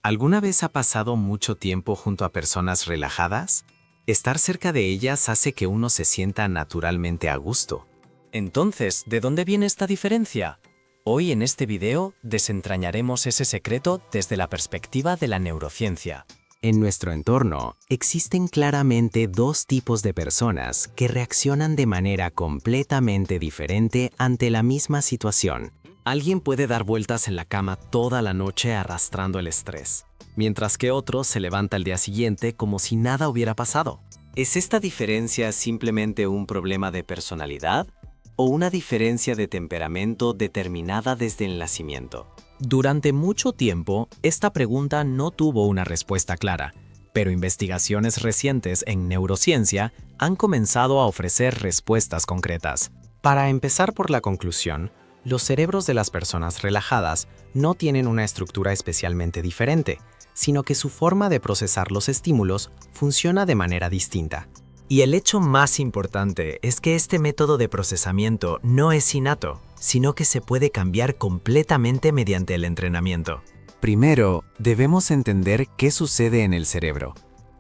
¿Alguna vez ha pasado mucho tiempo junto a personas relajadas? Estar cerca de ellas hace que uno se sienta naturalmente a gusto. Entonces, ¿de dónde viene esta diferencia? Hoy en este video desentrañaremos ese secreto desde la perspectiva de la neurociencia. En nuestro entorno, existen claramente dos tipos de personas que reaccionan de manera completamente diferente ante la misma situación. Alguien puede dar vueltas en la cama toda la noche arrastrando el estrés, mientras que otro se levanta al día siguiente como si nada hubiera pasado. ¿Es esta diferencia simplemente un problema de personalidad o una diferencia de temperamento determinada desde el nacimiento? Durante mucho tiempo, esta pregunta no tuvo una respuesta clara, pero investigaciones recientes en neurociencia han comenzado a ofrecer respuestas concretas. Para empezar por la conclusión, los cerebros de las personas relajadas no tienen una estructura especialmente diferente, sino que su forma de procesar los estímulos funciona de manera distinta. Y el hecho más importante es que este método de procesamiento no es innato, sino que se puede cambiar completamente mediante el entrenamiento. Primero, debemos entender qué sucede en el cerebro.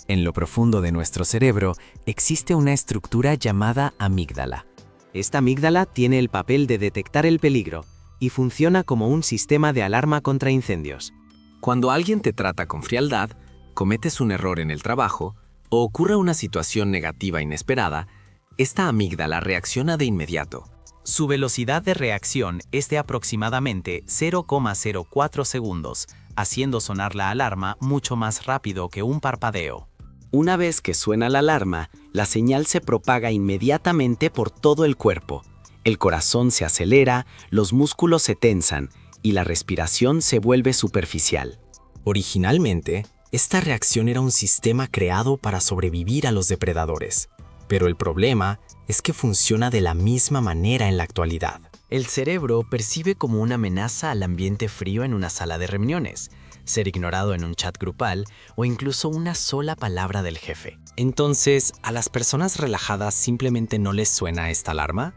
En lo profundo de nuestro cerebro existe una estructura llamada amígdala. Esta amígdala tiene el papel de detectar el peligro y funciona como un sistema de alarma contra incendios. Cuando alguien te trata con frialdad, cometes un error en el trabajo o ocurre una situación negativa inesperada, esta amígdala reacciona de inmediato. Su velocidad de reacción es de aproximadamente 0,04 segundos, haciendo sonar la alarma mucho más rápido que un parpadeo. Una vez que suena la alarma, la señal se propaga inmediatamente por todo el cuerpo. El corazón se acelera, los músculos se tensan y la respiración se vuelve superficial. Originalmente, esta reacción era un sistema creado para sobrevivir a los depredadores. Pero el problema es que funciona de la misma manera en la actualidad. El cerebro percibe como una amenaza al ambiente frío en una sala de reuniones, ser ignorado en un chat grupal o incluso una sola palabra del jefe. Entonces, ¿a las personas relajadas simplemente no les suena esta alarma?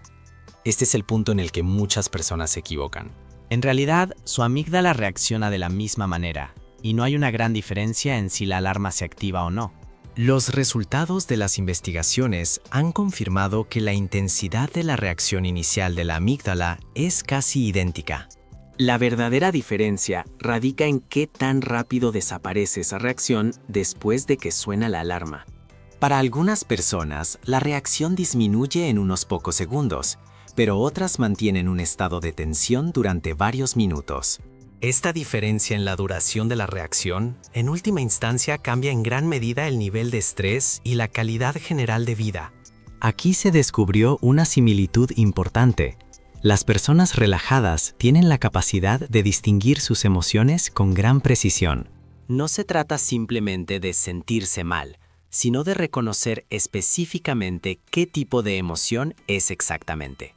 Este es el punto en el que muchas personas se equivocan. En realidad, su amígdala reacciona de la misma manera, y no hay una gran diferencia en si la alarma se activa o no. Los resultados de las investigaciones han confirmado que la intensidad de la reacción inicial de la amígdala es casi idéntica. La verdadera diferencia radica en qué tan rápido desaparece esa reacción después de que suena la alarma. Para algunas personas, la reacción disminuye en unos pocos segundos, pero otras mantienen un estado de tensión durante varios minutos. Esta diferencia en la duración de la reacción, en última instancia, cambia en gran medida el nivel de estrés y la calidad general de vida. Aquí se descubrió una similitud importante. Las personas relajadas tienen la capacidad de distinguir sus emociones con gran precisión. No se trata simplemente de sentirse mal, sino de reconocer específicamente qué tipo de emoción es exactamente.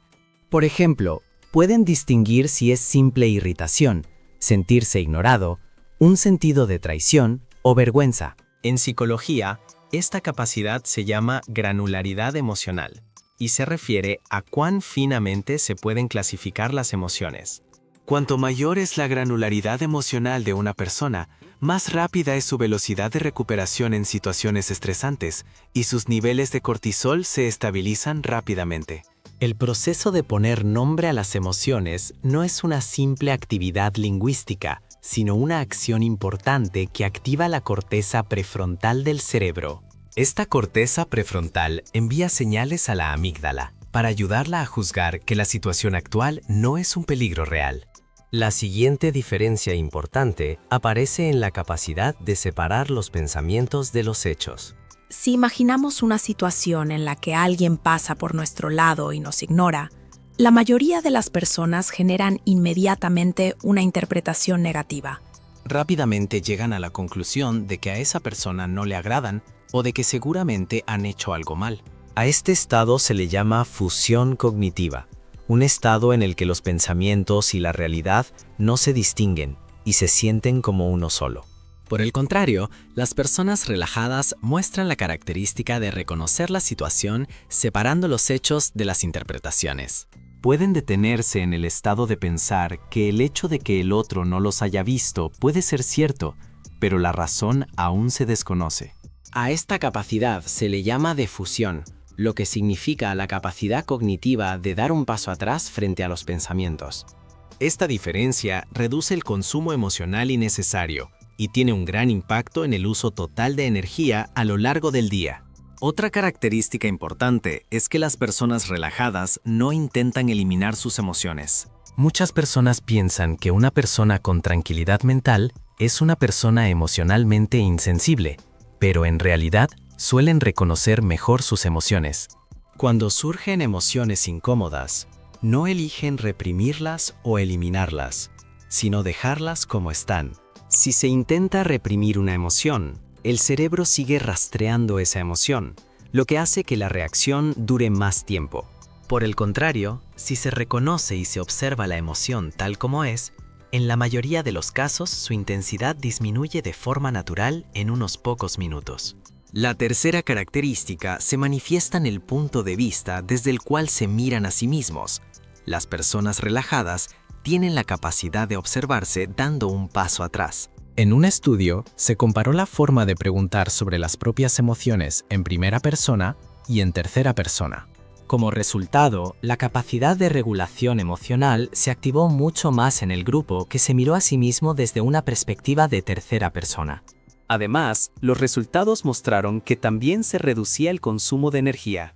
Por ejemplo, pueden distinguir si es simple irritación, sentirse ignorado, un sentido de traición o vergüenza. En psicología, esta capacidad se llama granularidad emocional y se refiere a cuán finamente se pueden clasificar las emociones. Cuanto mayor es la granularidad emocional de una persona, más rápida es su velocidad de recuperación en situaciones estresantes y sus niveles de cortisol se estabilizan rápidamente. El proceso de poner nombre a las emociones no es una simple actividad lingüística, sino una acción importante que activa la corteza prefrontal del cerebro. Esta corteza prefrontal envía señales a la amígdala para ayudarla a juzgar que la situación actual no es un peligro real. La siguiente diferencia importante aparece en la capacidad de separar los pensamientos de los hechos. Si imaginamos una situación en la que alguien pasa por nuestro lado y nos ignora, la mayoría de las personas generan inmediatamente una interpretación negativa. Rápidamente llegan a la conclusión de que a esa persona no le agradan o de que seguramente han hecho algo mal. A este estado se le llama fusión cognitiva, un estado en el que los pensamientos y la realidad no se distinguen y se sienten como uno solo. Por el contrario, las personas relajadas muestran la característica de reconocer la situación separando los hechos de las interpretaciones. Pueden detenerse en el estado de pensar que el hecho de que el otro no los haya visto puede ser cierto, pero la razón aún se desconoce. A esta capacidad se le llama defusión, lo que significa la capacidad cognitiva de dar un paso atrás frente a los pensamientos. Esta diferencia reduce el consumo emocional innecesario y tiene un gran impacto en el uso total de energía a lo largo del día. Otra característica importante es que las personas relajadas no intentan eliminar sus emociones. Muchas personas piensan que una persona con tranquilidad mental es una persona emocionalmente insensible, pero en realidad suelen reconocer mejor sus emociones. Cuando surgen emociones incómodas, no eligen reprimirlas o eliminarlas, sino dejarlas como están. Si se intenta reprimir una emoción, el cerebro sigue rastreando esa emoción, lo que hace que la reacción dure más tiempo. Por el contrario, si se reconoce y se observa la emoción tal como es, en la mayoría de los casos su intensidad disminuye de forma natural en unos pocos minutos. La tercera característica se manifiesta en el punto de vista desde el cual se miran a sí mismos. Las personas relajadas tienen la capacidad de observarse dando un paso atrás. En un estudio, se comparó la forma de preguntar sobre las propias emociones en primera persona y en tercera persona. Como resultado, la capacidad de regulación emocional se activó mucho más en el grupo que se miró a sí mismo desde una perspectiva de tercera persona. Además, los resultados mostraron que también se reducía el consumo de energía.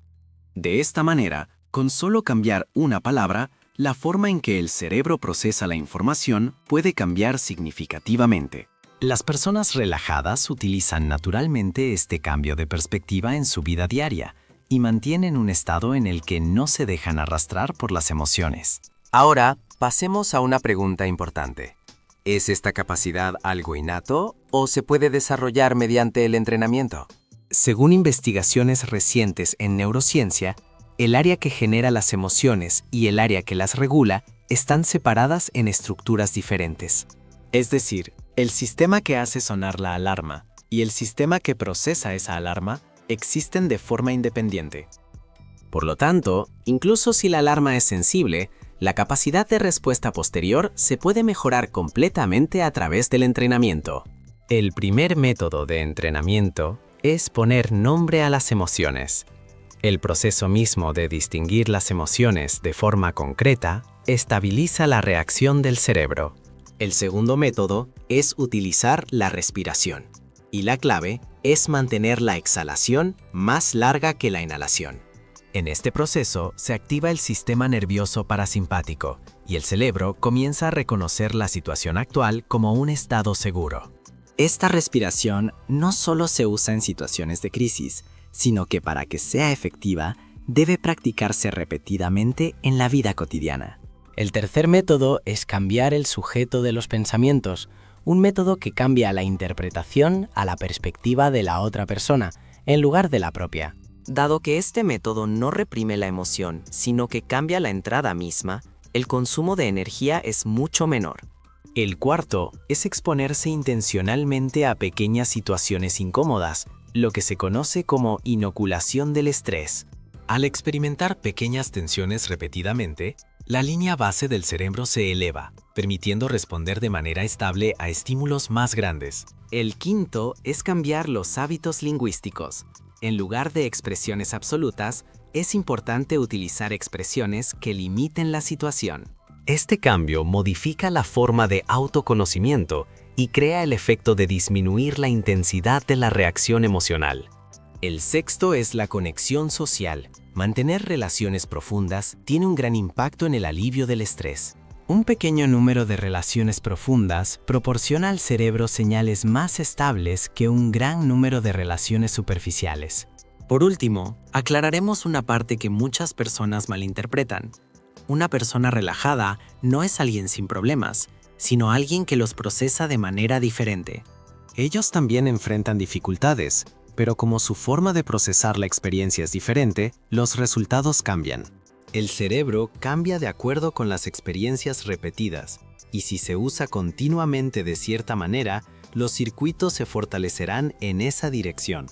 De esta manera, con solo cambiar una palabra, la forma en que el cerebro procesa la información puede cambiar significativamente. Las personas relajadas utilizan naturalmente este cambio de perspectiva en su vida diaria y mantienen un estado en el que no se dejan arrastrar por las emociones. Ahora, pasemos a una pregunta importante. ¿Es esta capacidad algo innato o se puede desarrollar mediante el entrenamiento? Según investigaciones recientes en neurociencia, el área que genera las emociones y el área que las regula están separadas en estructuras diferentes. Es decir, el sistema que hace sonar la alarma y el sistema que procesa esa alarma existen de forma independiente. Por lo tanto, incluso si la alarma es sensible, la capacidad de respuesta posterior se puede mejorar completamente a través del entrenamiento. El primer método de entrenamiento es poner nombre a las emociones. El proceso mismo de distinguir las emociones de forma concreta estabiliza la reacción del cerebro. El segundo método es utilizar la respiración. Y la clave es mantener la exhalación más larga que la inhalación. En este proceso se activa el sistema nervioso parasimpático y el cerebro comienza a reconocer la situación actual como un estado seguro. Esta respiración no solo se usa en situaciones de crisis, sino que para que sea efectiva, debe practicarse repetidamente en la vida cotidiana. El tercer método es cambiar el sujeto de los pensamientos, un método que cambia la interpretación a la perspectiva de la otra persona, en lugar de la propia. Dado que este método no reprime la emoción, sino que cambia la entrada misma, el consumo de energía es mucho menor. El cuarto es exponerse intencionalmente a pequeñas situaciones incómodas, lo que se conoce como inoculación del estrés. Al experimentar pequeñas tensiones repetidamente, la línea base del cerebro se eleva, permitiendo responder de manera estable a estímulos más grandes. El quinto es cambiar los hábitos lingüísticos. En lugar de expresiones absolutas, es importante utilizar expresiones que limiten la situación. Este cambio modifica la forma de autoconocimiento y crea el efecto de disminuir la intensidad de la reacción emocional. El sexto es la conexión social. Mantener relaciones profundas tiene un gran impacto en el alivio del estrés. Un pequeño número de relaciones profundas proporciona al cerebro señales más estables que un gran número de relaciones superficiales. Por último, aclararemos una parte que muchas personas malinterpretan. Una persona relajada no es alguien sin problemas, sino alguien que los procesa de manera diferente. Ellos también enfrentan dificultades, pero como su forma de procesar la experiencia es diferente, los resultados cambian. El cerebro cambia de acuerdo con las experiencias repetidas, y si se usa continuamente de cierta manera, los circuitos se fortalecerán en esa dirección.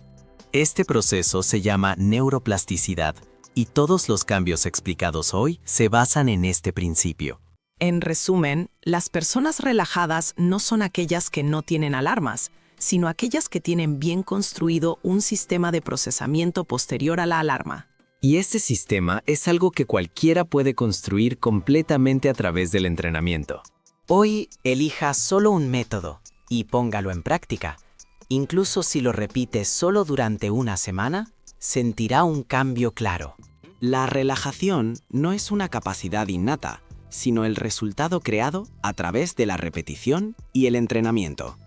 Este proceso se llama neuroplasticidad, y todos los cambios explicados hoy se basan en este principio. En resumen, las personas relajadas no son aquellas que no tienen alarmas, sino aquellas que tienen bien construido un sistema de procesamiento posterior a la alarma. Y este sistema es algo que cualquiera puede construir completamente a través del entrenamiento. Hoy elija solo un método y póngalo en práctica. Incluso si lo repite solo durante una semana, sentirá un cambio claro. La relajación no es una capacidad innata, sino el resultado creado a través de la repetición y el entrenamiento.